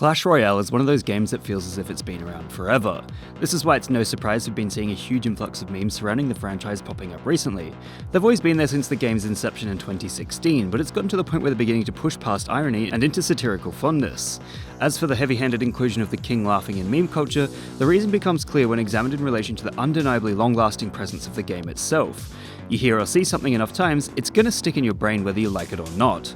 Clash Royale is one of those games that feels as if it's been around forever. This is why it's no surprise we've been seeing a huge influx of memes surrounding the franchise popping up recently. They've always been there since the game's inception in 2016, but it's gotten to the point where they're beginning to push past irony and into satirical fondness. As for the heavy-handed inclusion of the king laughing in meme culture, the reason becomes clear when examined in relation to the undeniably long-lasting presence of the game itself. You hear or see something enough times, it's gonna stick in your brain whether you like it or not.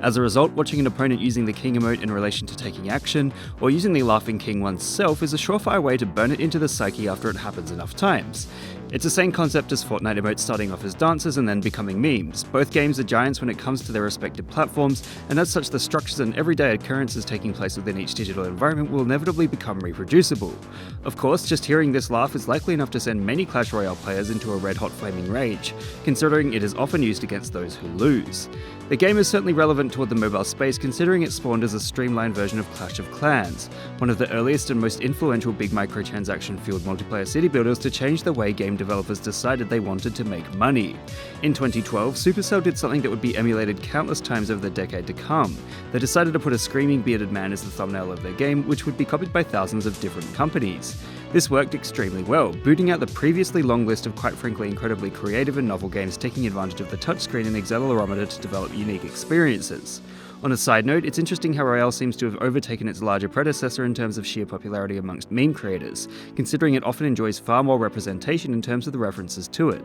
As a result, watching an opponent using the king emote in relation to taking action, or using the laughing king oneself is a surefire way to burn it into the psyche after it happens enough times. It's the same concept as Fortnite emotes starting off as dances and then becoming memes. Both games are giants when it comes to their respective platforms, and as such the structures and everyday occurrences taking place within each digital environment will inevitably become reproducible. Of course, just hearing this laugh is likely enough to send many Clash Royale players into a red-hot flaming rage, considering it is often used against those who lose. The game is certainly relevant toward the mobile space considering it spawned as a streamlined version of Clash of Clans, one of the earliest and most influential big microtransaction-fueled multiplayer city builders to change the way game developers decided they wanted to make money. In 2012, Supercell did something that would be emulated countless times over the decade to come. They decided to put a screaming bearded man as the thumbnail of their game, which would be copied by thousands of different companies. This worked extremely well, booting out the previously long list of quite frankly incredibly creative and novel games taking advantage of the touchscreen and accelerometer to develop unique experiences. On a side note, it's interesting how Royale seems to have overtaken its larger predecessor in terms of sheer popularity amongst meme creators, considering it often enjoys far more representation in terms of the references to it.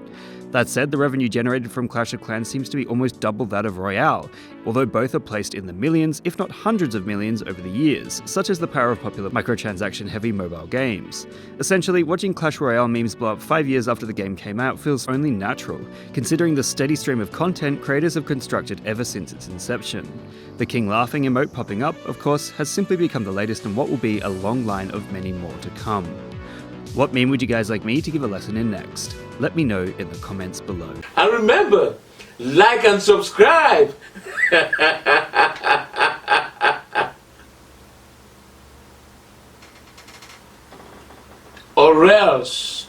That said, the revenue generated from Clash of Clans seems to be almost double that of Royale, although both are placed in the millions, if not hundreds of millions over the years, such as the power of popular microtransaction-heavy mobile games. Essentially, watching Clash Royale memes blow up 5 years after the game came out feels only natural, considering the steady stream of content creators have constructed ever since its inception. The king laughing emote popping up, of course, has simply become the latest in what will be a long line of many more to come. What meme would you guys like me to give a lesson in next? Let me know in the comments below. And remember, like and subscribe! Or else.